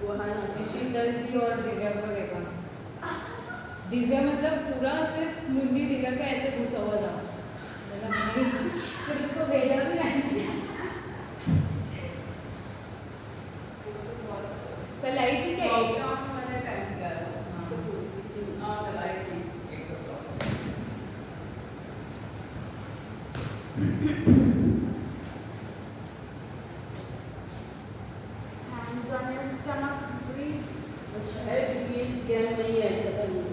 शीतल की और दिव्या को देखा। दिव्या मतलब पूरा सिर्फ मुंडी दिव्या का ऐसे घुसा हुआ था। बोला भाई, फिर उसको भेजा भी नहीं। कल आई थी क्या? मैंने टाइम किया कल आई थी 1 o'clock। Hands on your stomach, breathe. शायद DPS ज्ञान नहीं है, पता नहीं।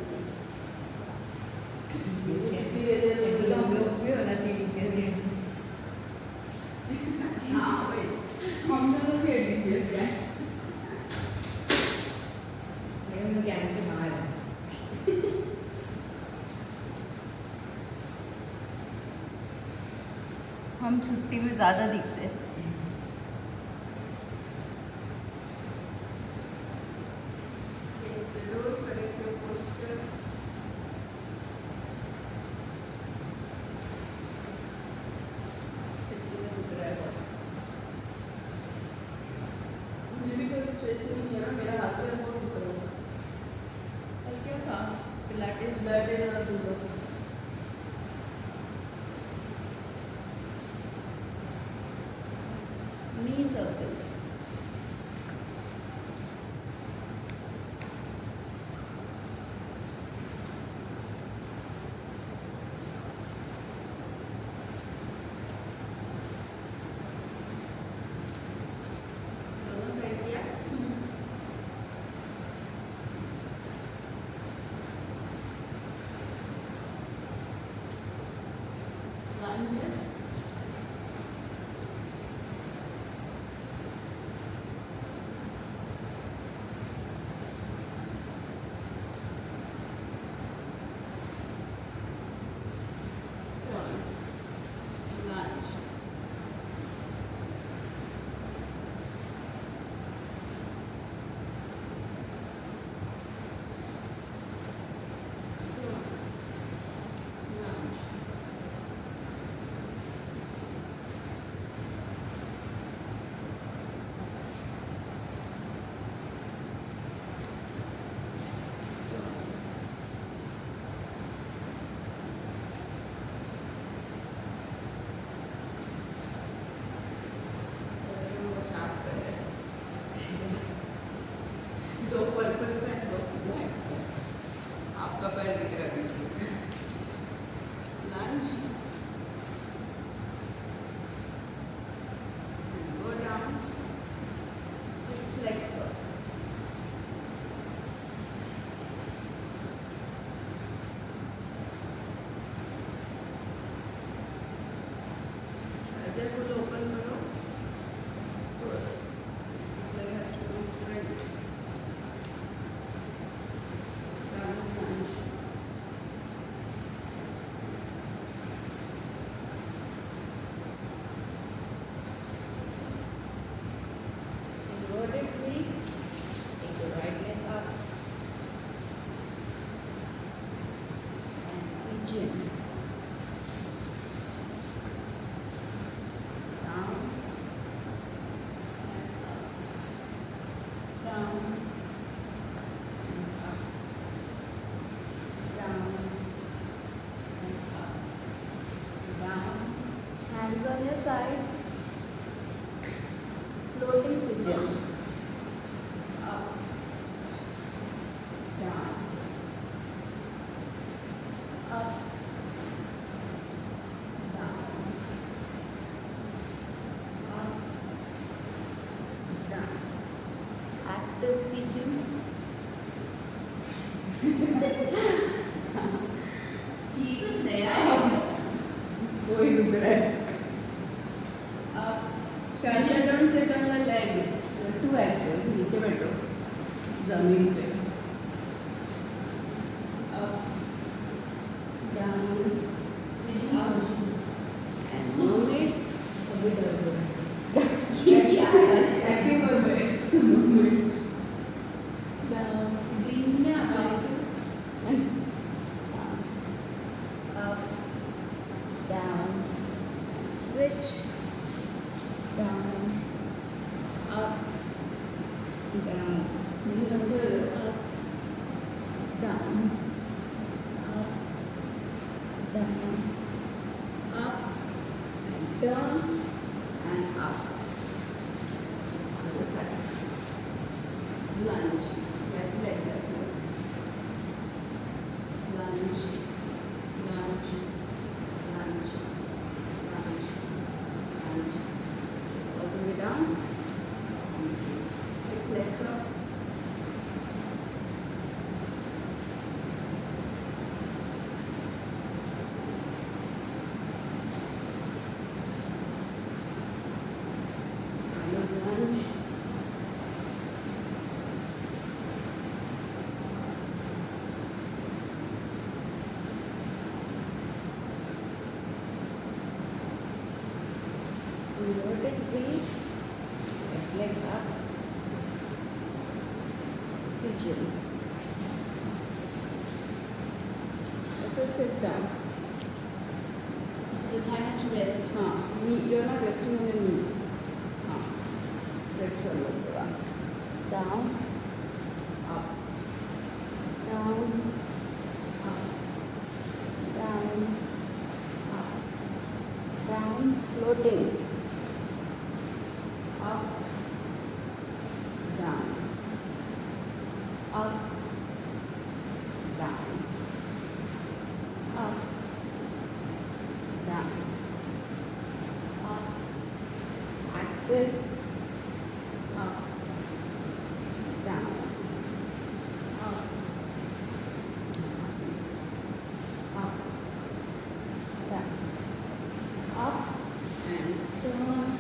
ऐसे तो हम लोग भी होना चाहिए कैसे। हाँ भाई, हम दोनों भी DPS हैं। लेकिन मैं ज्ञान से बाहर है। हम छुट्टी में ज़्यादा दिखते हैं। मुझे भी कल स्ट्रेच नहीं किया ना, मेरा हाथ पैर बहुत दुख रहा था। कल क्या था? पिलाटेस। ब्लड ना दुख रहा था। Knee circles. दोनों साइड किया। Lunges. Lunge. Lunge. दो पर्पल पैर, दो ब्लैक पैर। आपका पैर दिख रहा है। लंज, go down, flexor. ऐसे फुल ओपन करो। This leg has to go straight. Down lunge. Inverted V. Take the right leg up. And pigeon. Down. And up. Down. And up. Down. And up. Down. Hands on your side. Floating pigeons. Up. Down. Up. Down. Up. Down. Active pigeon. ये कुछ नया है। कोई रुक रहा है। Up. Fascia don't sit on the leg. You're too active. नीचे बैठो, जमीन पे। Up. Down. Up. And move it. अभी दर्द हो रहा है। क्या है? Active हो गए। Down. Breathe में आता है। Up. Down. Switch. Down. Up. Down. up. Other side. Lunge. Left leg, left leg. Lunge. Lunge. Lunge. Lunge. Lunge. All the way down. Hip flexor. Lunge. Inverted V, left leg up, pigeon. So sit down. So the thigh has to rest. Knee, you're not resting on your knee. Stretch your lower. Down, up, down, up, down, up, down, floating. Up, down, up, down, up, down, up, active, up, down, up, up, down, up, and turn.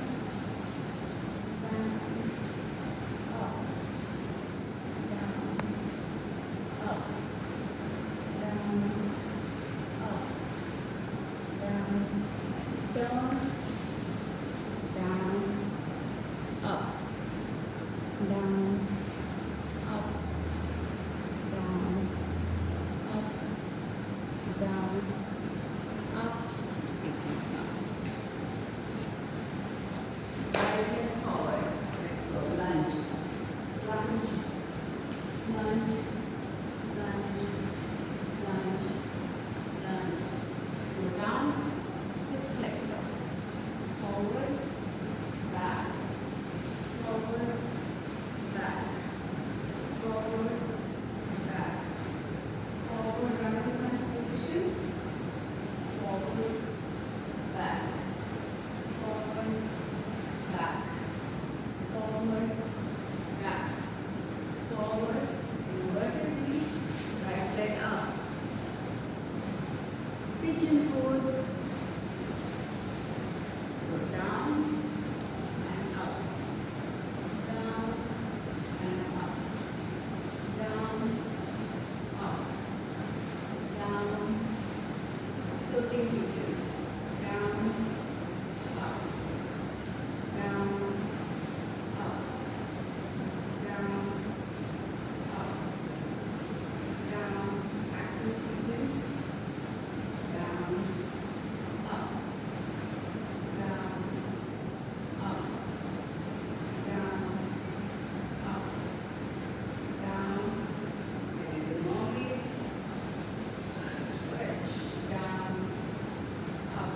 Pigeon pose. Go down and up. Down and up. Down, up. Down. Floating pigeon. Down, up. Down, up. Down, up. Down. Active pigeon. Down, up, down, up, down, up, down, and remotely stretch down, up,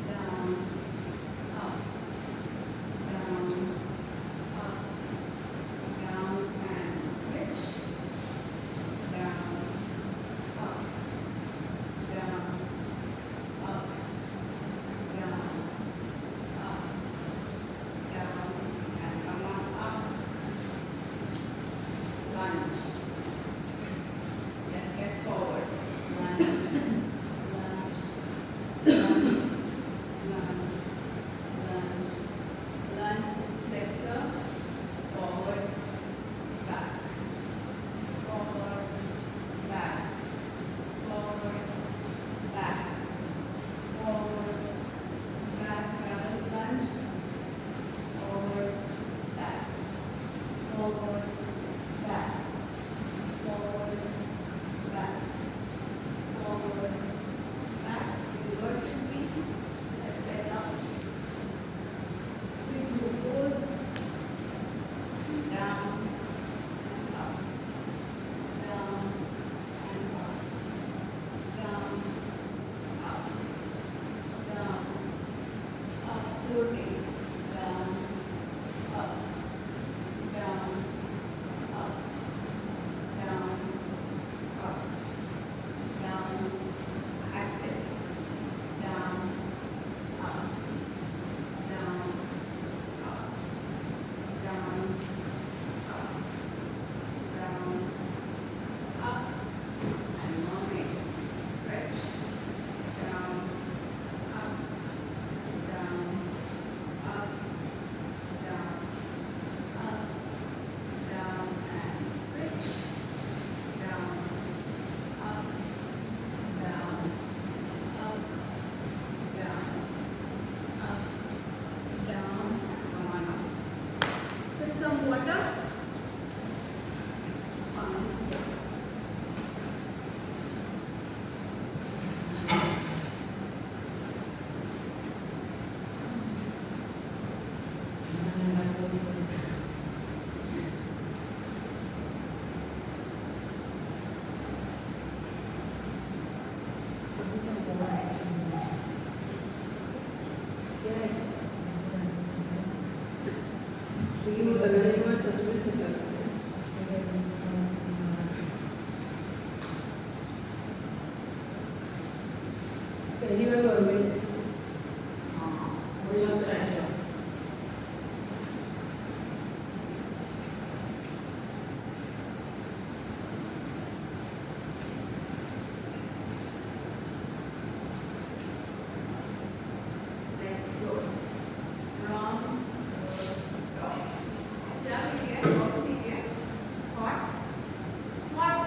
down, up, down, up, down, and switch, down, up, down, up, down, up, down, and come on up. Lunge. Left leg forward. Lunge, lunge, lunge, lunge, lunge, lunge, flexor, forward, back, forward, back, forward, back, forward, back, brothers lunge, forward, back, forward, back, forward, back, forward, back, inverted V, left leg up, pigeon pose, down and up, down and up, down, up, down, up, floating. लेकिन बनाने के बाद सच में खतरा लगता है। पहली बार government Let's go from top. क्या ठीक है? Hot ठीक है? Hot? Hot?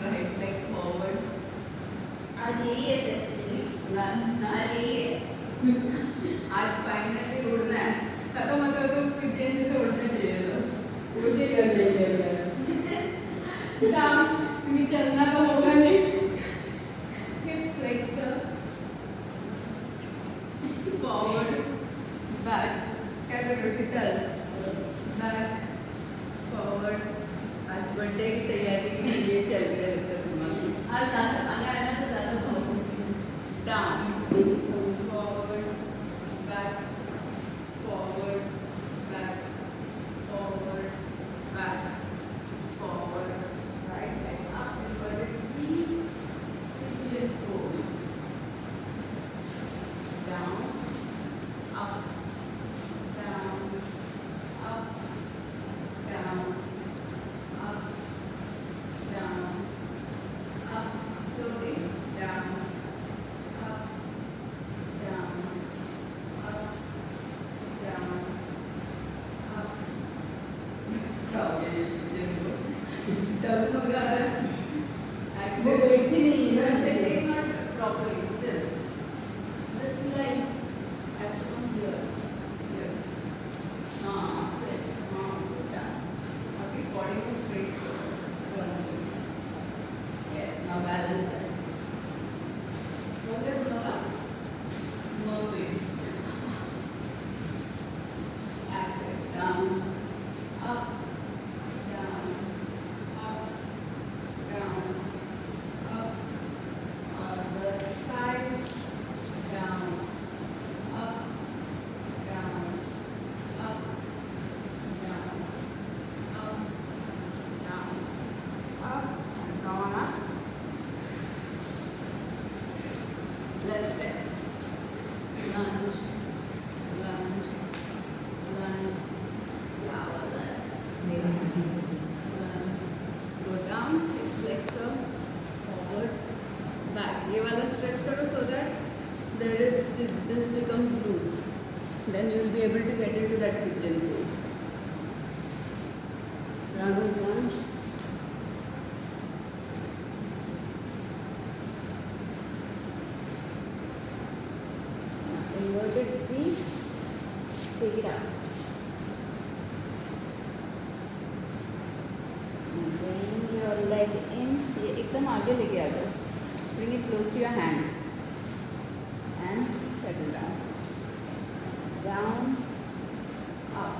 Right leg forward. आज यही है सर, आज यही है। आज फाइनली उड़ना है। खत्म होता तो पिजन जैसे उड़ना चाहिए सर। मुझे कर नहीं काम क्योंकि चलना तो होगा नहीं। Hip flexor, forward, back. क्या कर रहे हो शीतल? Back, forward. आज बर्थडे की तैयारी के लिए चल रहे लगता है तुम्हारी। आज ज़्यादा आगे आना तो ज़्यादा भागोगे। Down, forward, back, forward, back, forward, back, forward, right leg up, inverted V, pigeon pose. Down, up, down, up, down, up, down, up, slowly, down, up, down, up, down, up. क्या हो गया ये pigeon को? Double हो गया है। वो बैठती नहीं है ना, Sitting not properly still. This leg has to come here. Here. हाँ, sit. हाँ, sit down. आपकी body को straight करो. One, two. Yes, now balance it. हो गया तुम्हारा? Move it. Active. Down. Up. Down. Up. Down. Up. Other side. Down. Up. Down. Up. Down. Up. Down. Up. And come on up. Left step. Lunge. Lunge. Lunge. क्या वाला है? Lunge. Go down. Hip flexor. Forward. Back. ये वाला stretch करो so that there is this becomes loose. Then you will be able to get into that pigeon pose. Runner's lunge. Inverted V. Take it out. And bring your leg in. ये एकदम आगे लेके आ जाओ. Bring it close to your hand. And settle down. Down. Up.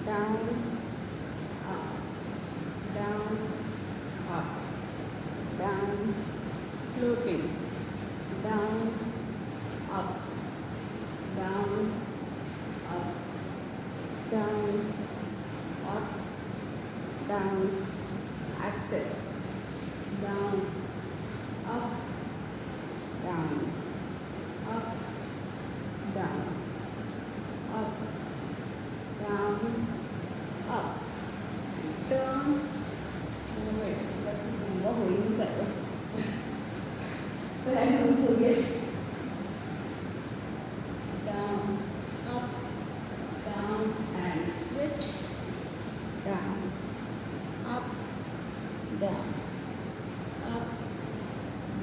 Down. Up. Down. Up. Down. Floating. Down. Up. Down. Up. Down. Up. Down. Active. Down. Up. Down. Up. Down. Up. Down. Up. Turn. Move it. लंबा हो ही नहीं कर पर ऐसे loose हो गया. Down. Up. Down. And switch. Down. Up. Down. Up.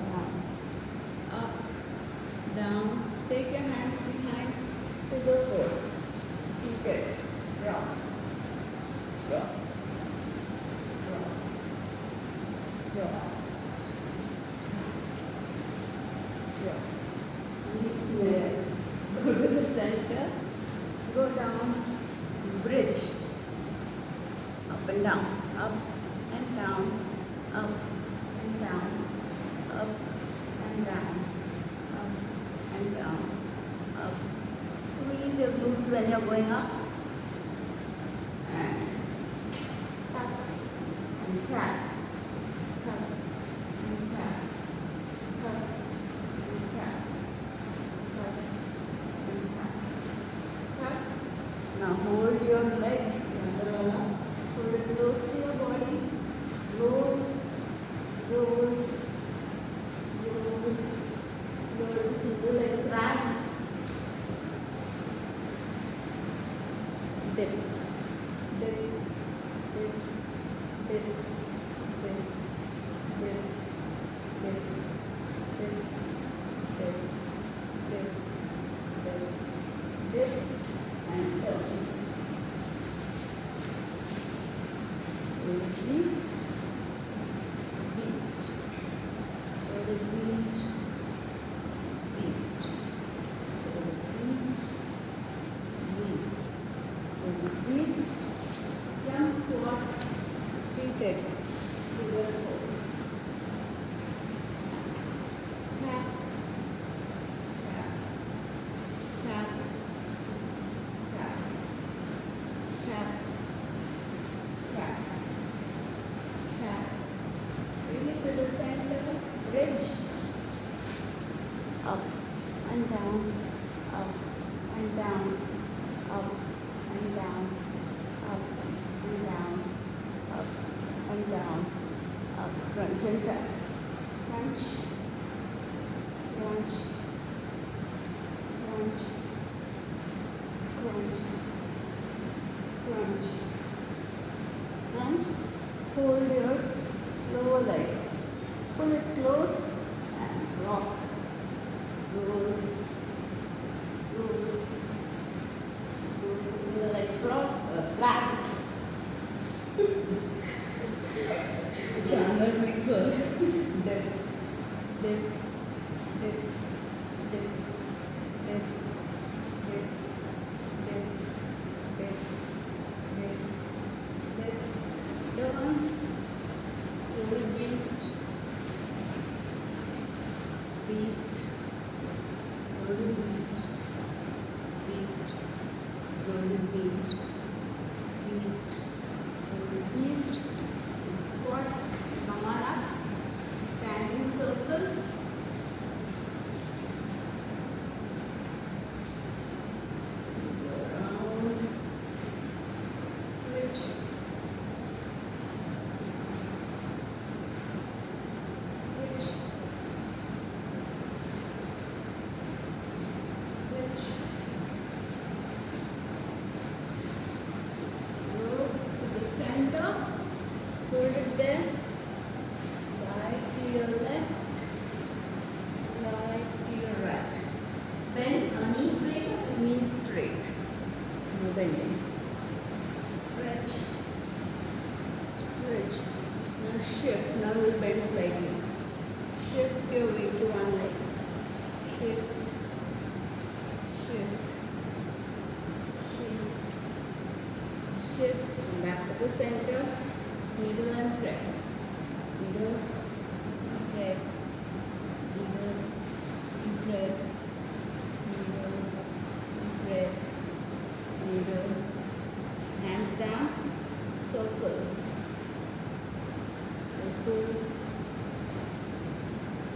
Down. Up. Down. Take your hands behind to the floor. Seated. Drop. Drop. Drop. Drop. Drop. Go to the center. Go down. Bridge. Up and down. Up and down. Up and down. Up and down. Up and down. Up when you're going up. And tap and tap. Tap and tap. Tap and tap. Tap and tap. Tap. Now hold your leg. Hold it close to your body. Roll. Roll. Roll. Roll. Single leg crab. Dip. Dip. Dip. Dip. Dip. Dip. Dip. Dip. Dip. Dip. Dip. Dip. Dip. And turn. Beast. Beast. Beast. Beast. Beast. Beast. Beast. Jump squat. Seated. Figure 4. Tap. Tap. Tap. Tap. Tap. Tap. Tap. Bring it to the center. Bridge. Up and down. Up and down. Up and down. Up and down. Up and down. Up. Crunch and tap. Crunch. Crunch. Crunch. Crunch. Crunch. Crunch. Hold your lower leg. Pull it close and rock. Roll. Roll. Roll. Single leg frog. Flat. Jungle mixer. Dip. Dip. Dip. Dip. Dip. Dip. Dip. Dip. Dip. Dip. Turn. Roll beast. Beast. Roll beast. Beast. Roll beast. Beast. Roll beast. Squat. Come on up. Stand in circles. Go around. Switch. Switch. Switch. Go to the center. Hold it there. Slide to your left. Slide to your right. Bend a knee straight or a knee straight. No bending. Stretch. Stretch. Now shift. Now we'll bend slightly. Shift your weight to one leg. Shift. Shift. Shift. Shift. Back to the center. Needle and thread. Needle. Thread. Needle. Thread. Needle. Thread. Needle. Hands down. Circle. Circle.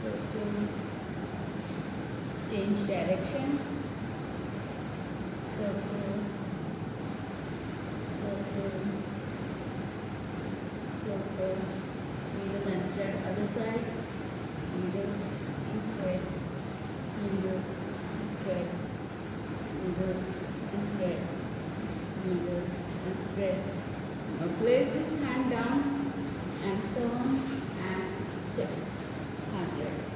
Circle. Change direction. Circle. Circle. Circle. Needle and thread. Other side. Needle and thread. Needle and thread. Needle and thread. Needle and thread. Now place this hand down and turn and sit. Hands.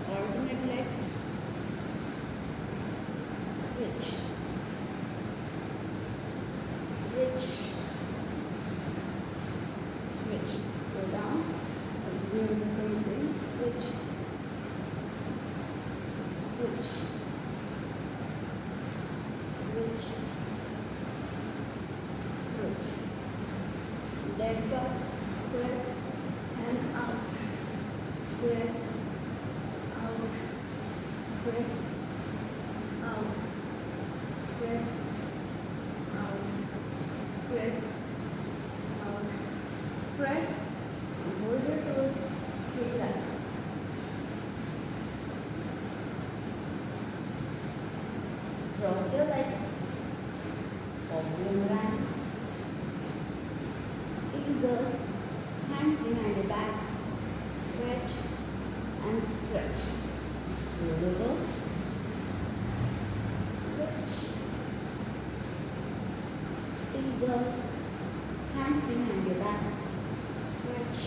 Alternate legs. Switch. Switch. Switch. Go down. Doing the same thing. Switch. Switch. Switch. Switch. Leg up. Press and out. Press. Out. press, out, press, out, press, out, press, and hold your toes, take that. Cross your legs, for boomerang. Exert, hands behind your back, stretch and stretch. Roll over, stretch. Exert, hands behind your back, stretch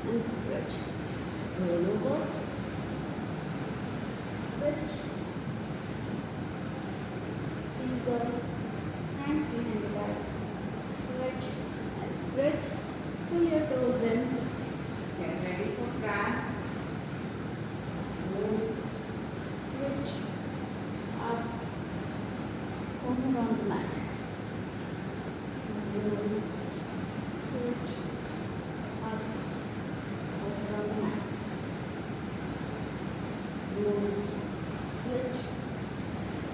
and stretch. Roll over, switch. Exert, hands behind your back, stretch and stretch. Pull your toes in. Get ready for crab. Roll, switch, up, over on the mat. Roll, switch, up, over on the mat. Roll, switch,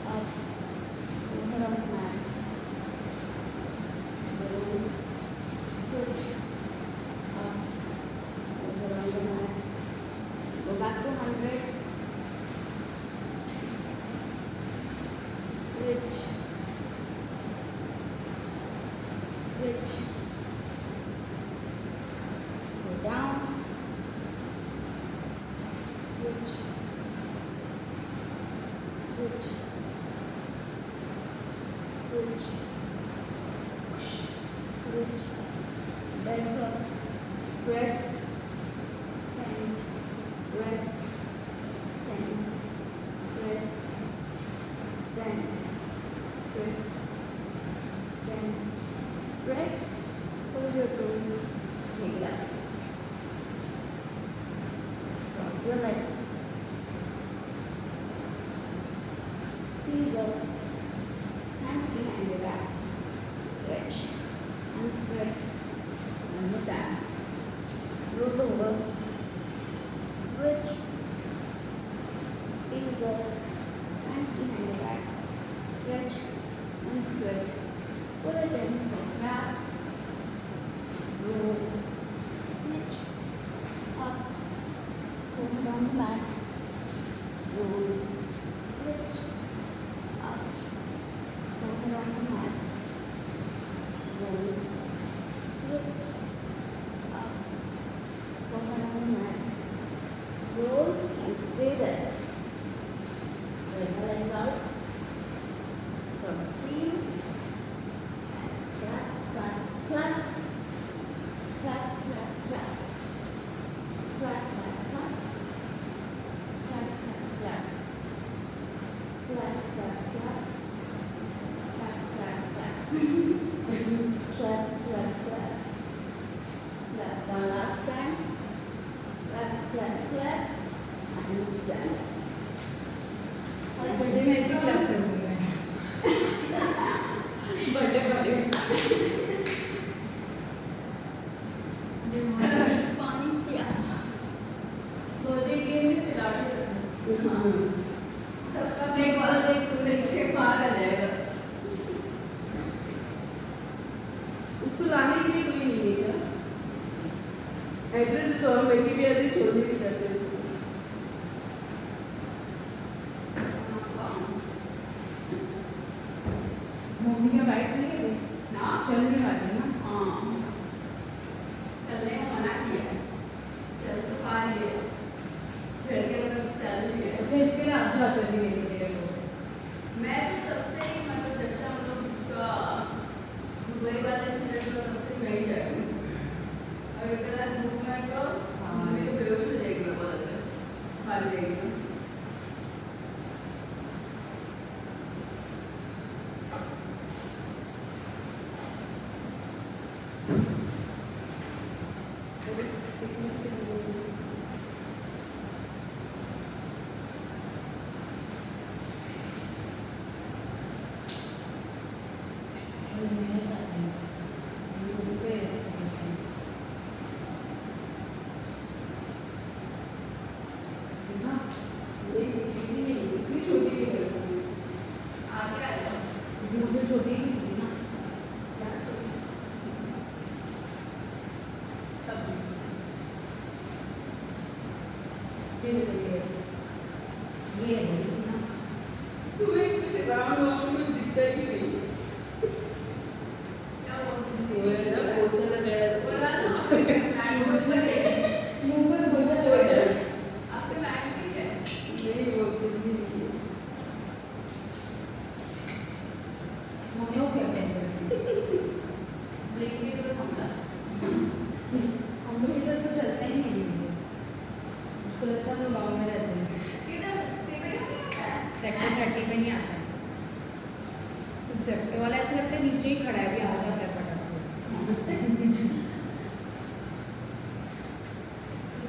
up, over on the mat. Roll, switch, up, over on the mat. Go back to hundreds. Switch, switch, go down, switch, switch, switch, switch, bend up, press, extend, press, extend, press, extend, press, extend, press, hold your toes, take it up. Cross your legs. Knees up, hands behind your back, stretch and stretch, and look down. Roll over, switch, knees up, hands behind your back, stretch and stretch. Pull it in for crab. Roll, switch, up, over on the mat. Roll, switch, up, over on the mat. Roll, switch, up, over on the mat. Roll and stay there. Bring the legs out. Proceed. And clap, clap, clap. Clap, clap, clap. Clap, clap, clap. Clap, clap, clap. Clap, clap, clap. Clap, clap, clap. Clap, clap, clap. Clap one last time. Clap, clap, clap. And stand. Birthday में ऐसे clap करूँगी मैं birthday party में पानी पिया birthday game में पिला के रखना। सबका एक मिल्कशेक बाहर आ जाएगा। उसको लाने के लिए कोई नहीं है क्या? एड्रेस तो हम लेके भी आते छोड़ने भी जाते हैं उसको। मम्मी क्या बैठ रही है ना चल नहीं पाती ना हाँ चलने को मना किया है। चल तो पा लिए फिर के मतलब चल लिए। अच्छा इसके लिए आप जाते हो लेने के लिए लोग मैं तो तब से ही मतलब जब से हम लोग दुबई वाले इंसिडेंट को तब से मैं ही जा रही हूँ। और इसके बाद धूप में तो मेरे को बेहोश हो जाएगी मैं बहुत ज़्यादा हार जाएगी। ये देखिए ये है ना तुम्हें कुछ राउंड वाउंड कुछ दिखता ही नहीं। क्या बोलती वो है ना पोछा लगाया बोला ना मैट पोछा है। मुंह पर पोछा पोछा लगा आपके मैट ठीक है। नहीं वो कुछ भी नहीं है। मम्मी को क्या कहते हैं ब्लैंकेट में हमला। हम लोग इधर तो चलता ही नहीं है उसको लगता है हम लोग गाँव में रहते हैं किधर सीपीडी में आता है? सेक्टर 30 में ही आता है सिर्फ झपटे वाला ऐसा लगता है नीचे ही खड़ा है भी आ जाता है फटाक से उस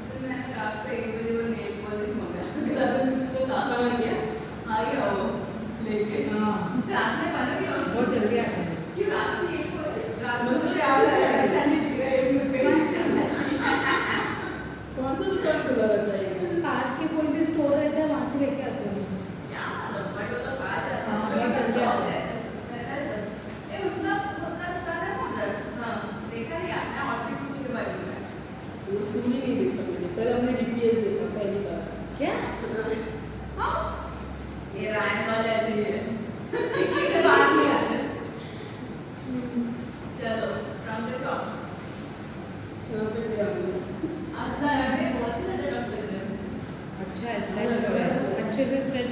दिन मैंने रात को 1 बजे वो नेल पॉलिश मंगाया। उसको कहा कहाँ गया? आई आओ लेके। हाँ रात में बना भी और बहुत जल्दी आता है क्यों रात में नेल पॉलिश? रात में मुझे याद आया अच्छा नहीं दिख रहा है एक में पेंट करना चाहिए। कौन सा दुकान खुला रहता है ये? पास के कोई भी स्टोर रहता है वहाँ से लेके आते हैं क्या मतलब बट वो तो कहा जाता हाँ, है बहुत जल्दी आता है। रहता है सर। ए उनका दुकान है ना उधर। हाँ देखा नहीं आपने ऑर्किड स्कूल के बाजू में। वो स्कूल ही नहीं देखा मैंने। कल हमने डीपीएस देखा पहली बार। क्या हाँ ये राय वाले ऐसे ही है। सिटी से बाहर नहीं आते। चलो फ्रॉम द टॉप। यहाँ पे गया हमने। आज का लड़के बहुत ही ज़्यादा टफ लग रहे हैं मुझे। अच्छा है स्ट्रेच हो रहा है अच्छे से stretch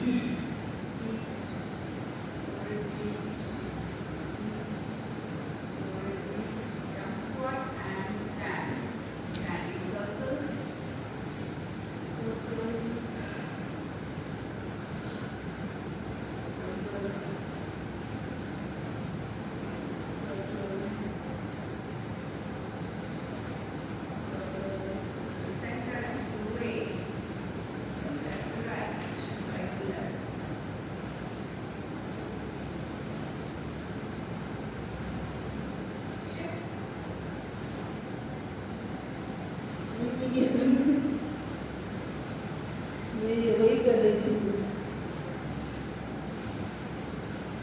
east, northeast, east, northeast. Jump squat and stand. Standing circles. Circle. Circle. Center and sway from left to right, right to left. Shift. मैं ये वही कर रही थी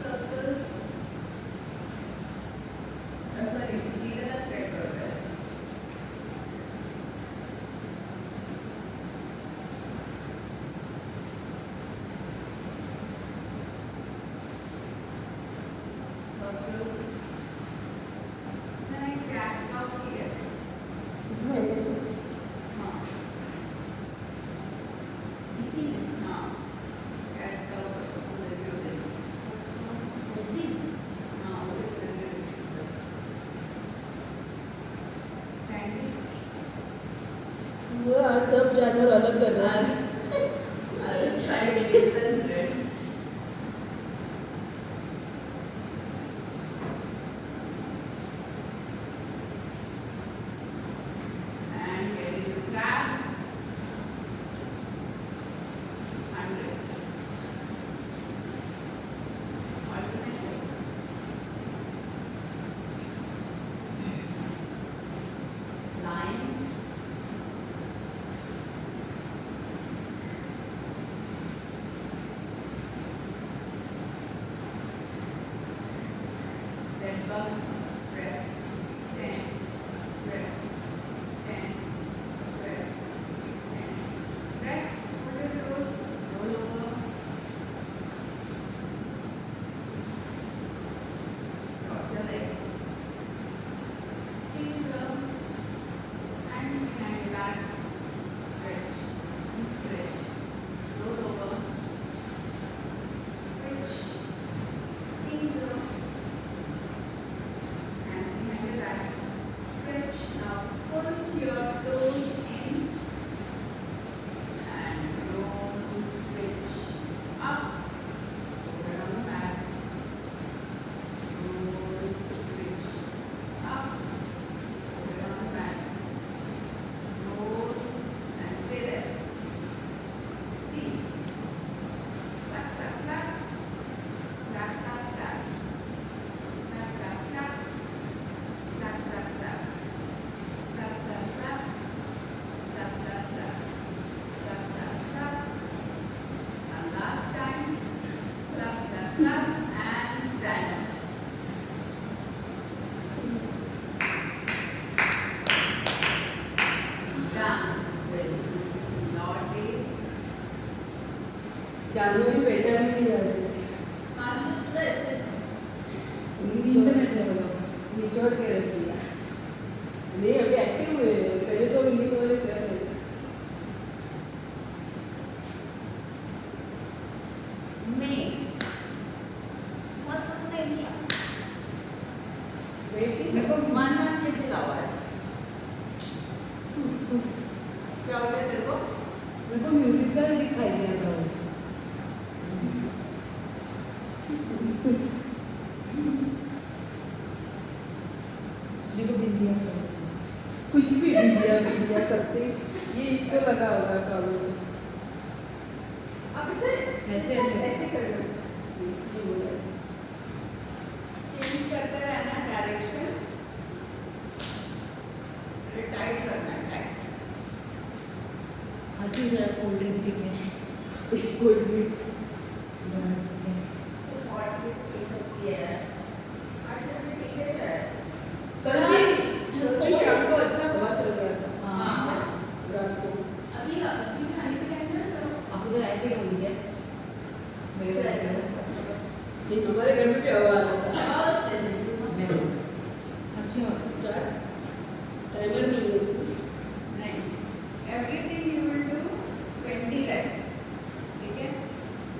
Circles. Sorry, needle and thread work है. Circle. इसमें एक cat cow की है. इसमें ऐसे हाँ. इसी हाँ. Cat cow उधर भी उधर. ऐसी हाँ, उधर भी उधर. Standing. वो आज सब जानवर अलग कर रहा है Other side needle and thread. And get into crab. Hundreds. Alternate legs. Line. Then bump, press, extend, press, extend, press, extend, press, pull your toes, roll over, cross your legs, knees up, hands behind your back, stretch, and stretch, roll over, switch, knees up. Hands behind your back. Stretch. Now pull your toes in and roll, switch up. Over on the mat. Roll, switch up. Over on the mat. Roll and stay there. See. Clap, clap, clap. Clap, clap, clap. Clap, clap, clap. Clap, clap, clap. Clap, clap, clap. Clap, clap, clap. Clap, clap, clap. And last time. Clap, clap, clap. And stand up. Done with Northeast. जानवर भी पहचान ही नहीं रहे Master dresses. Internet level निचोड़ के रख दिया नहीं अभी एक्टिव हुए हैं। पहले तो हिंदी वाले कर रहे थे May. पसंद नहीं लिया. बेटी मेरे को मान के चलाओ आज. क्या हो गया तेरे को? मेरे को म्यूजिकल दिखाई दिया था वो देखो बिंदिया कुछ भी नहीं दिया तब से ये इसको लगा होगा काबू में अभी तो ऐसे ऐसे कर लो. ये बोला चेंज करते रहना डायरेक्शन. टाइट करना है टाइट. आती जरा कोल्ड ड्रिंक पी के कोई भी तो हॉट की स्पेस होती है. अच्छा तो ठीक है सर. कल शाम को अच्छा हवा चल रहा था हाँ रात को अभी अभी खाने के टाइम ना तो आप उधर आए थे क्या हुई है मेरे घर ऐसे. पे ये हमारे घर में भी हवा आ रहा था बहुत प्लेजेंट. मैं अच्छा स्टार्ट टाइमर नहीं है इसमें नहीं. Everything you will do 20 reps. ठीक है?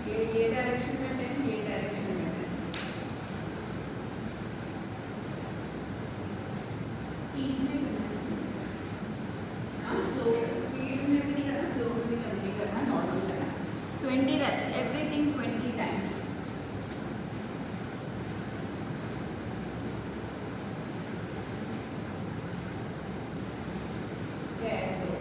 ये डायरेक्शन में 10, ये डायरेक्शन में 10। स्पीड में बनाना हाँ, स्लो स्पीड में भी नहीं करना, स्लो में भी नहीं करना, नॉर्मल करना। 20 reps, everything 20 times. scarecrow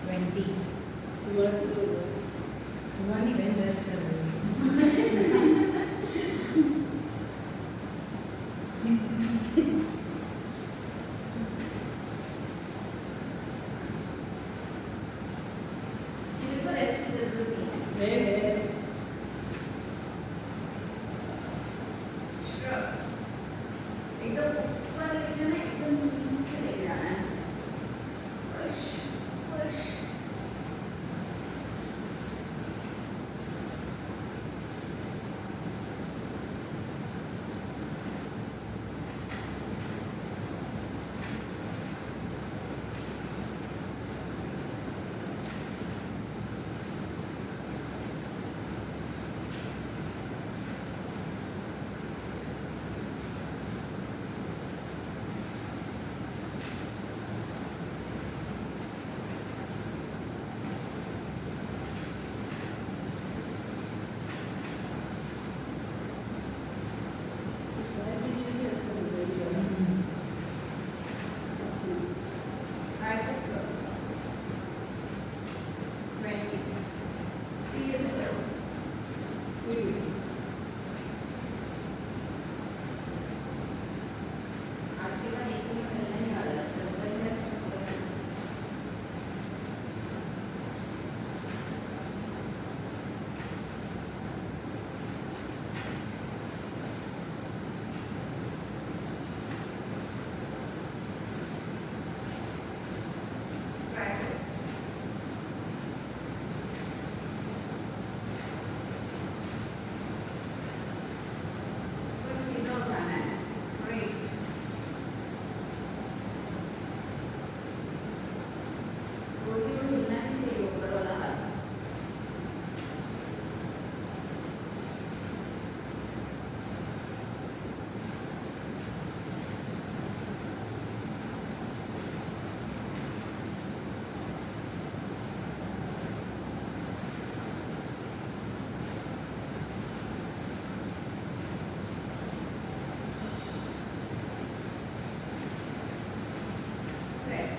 twenty तुम्हारा कितना हुआ हुआ नहीं बहन, रेस्ट कर रही हूँ। जिसे को रेस्ट की जरूरत नहीं है है Shrugs. एकदम ऊपर लेके जाना है, एकदम नीचे लेके जाना है। Push, push. सारे वीडियो भी अच्छा लग रहा है Tricep curls. 20. Speed में करो. स्पीड में आज के बाद एक मिनट मिलने नहीं वाला, जब तक है तब तक है। Triceps. ऊपर सीधा उठाना है, straight. रोज ही रोज हिलना नहीं चाहिए ऊपर वाला हाथ। Press.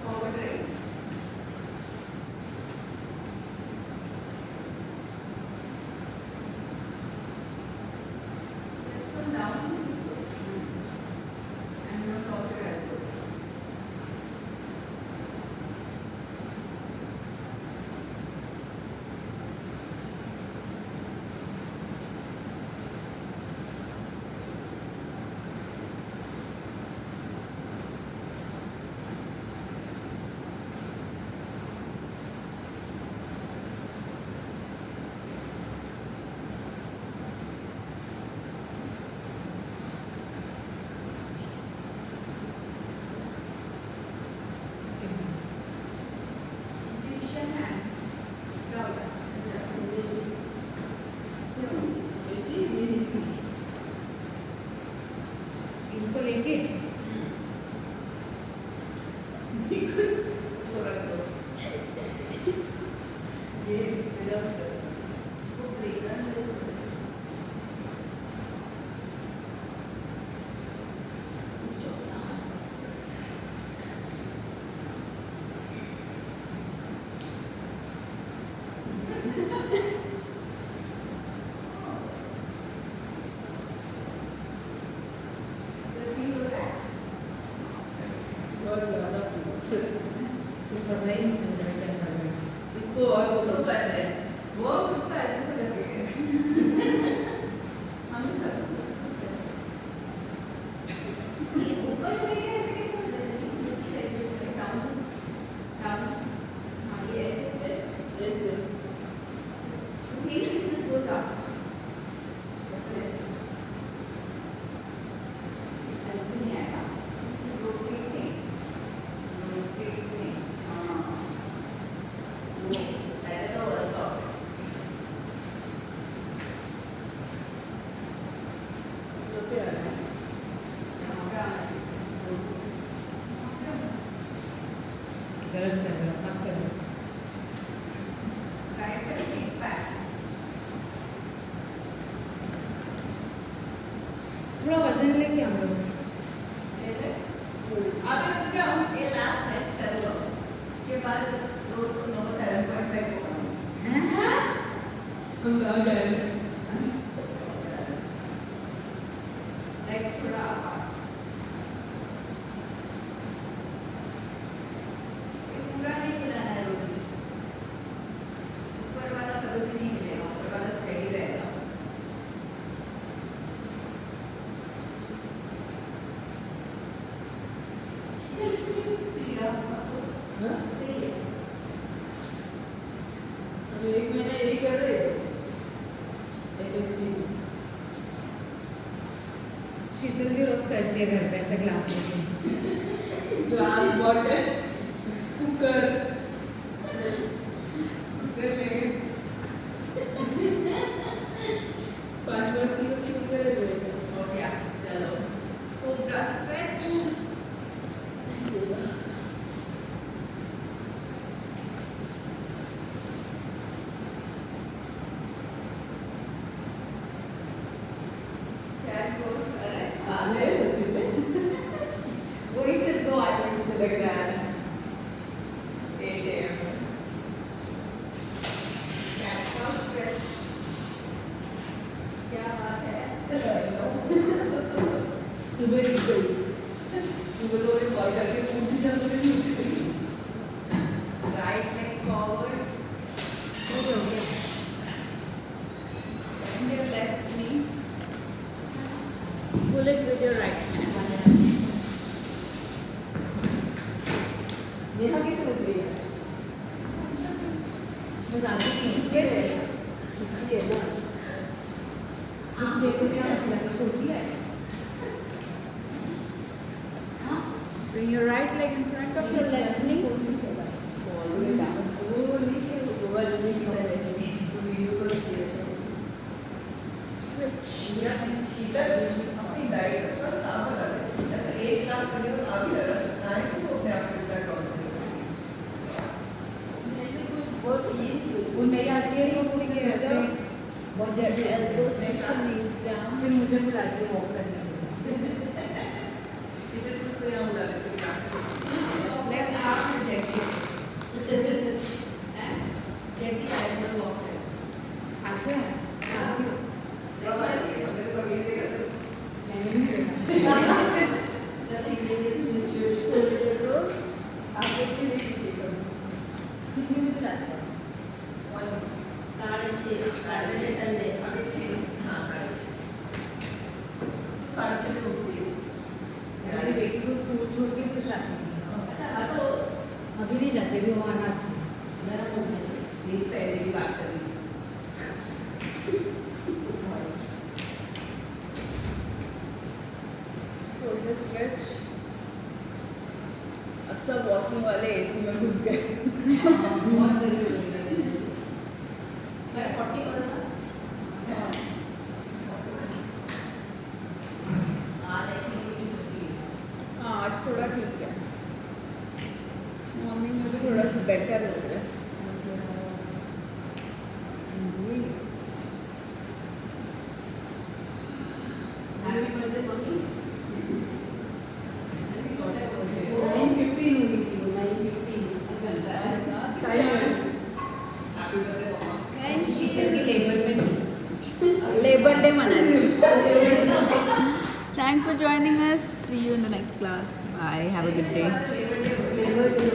Forward raise. Just come down and don't lock your elbows. थोड़ा वजन लेके हम लोग अभी रुक जाओ, ये लास्ट है, कर लो। उसके बाद रोज को 7.5 होगा। हम आ जाएंगे। Legs थोड़ा apart। ये पूरा नहीं हिलाना है रोज। ऊपर वाला कभी भी नहीं हिलेगा, ऊपर वाला स्टेडी रहेगा। एक महीना यही कर रहे FSC शीतल जी रोज करती है घर पे ऐसा ग्लास लेके ग्लास बॉटल कुकर कुकर लेके 5 किलो की कुकर हो गया। चलो कोबरा स्ट्रेच। वही सिर्फ 2 आदमी को लग रहा है 8 AM क्या बात है सुबह ही गई सुबह तो एक कॉल करके पूछ दिया right leg forward and your left knee pull it with your right hand Neha कैसे लग रही है मैं जानती नहीं ये ना देखो क्या लगे सोची है bring your right leg in front of your left knee all the way down वो नीचे वो नीचे की तरह वीडियो पर किया switch शीतल अपनी डाइट पर साफ कर दे जैसे एक क्लास करने को अभी लगा नाइट को अपने आप को कौन से जैसे कुछ बहुत ये वो नहीं आती है वो पूरी के मतलब बहुत your जल्दी elbows push your knees down फिर मुझे बुलाती है वॉक करने के लिए इसे कुछ तो यहाँ बुला लेते हैं लेकिन आप में जैकी जैकी आईब्रो वॉक है आते हैं आती हो कब आती है हमने तो कभी नहीं देखा मैंने नहीं देखा nothing is mutual shoulder rolls आप एक भी नहीं देखा कितने बजे जाते हो 6:30 संडे 6:30 हाँ 6:30 में उठती है मेरी बेटी को स्कूल छोड़ के फिर जाती हूँ अच्छा तो अभी नहीं जाते भी वो आना थी मेरा मन है दिन पहले की बात कर रही शोल्डर स्ट्रेच अब सब वॉकिंग वाले एसी में घुस गए बहुत जरूरी है 40 हाँ आज थोड़ा ठीक है मॉर्निंग में भी थोड़ा बेटर हो गया हैप्पी बर्थडे मम्मी 9:15 हुई थी 9:15 शीतल की लेबर में थी लेबर डे मना रही Thanks for joining us. See you in the next class. Bye. Have a good day. Labour day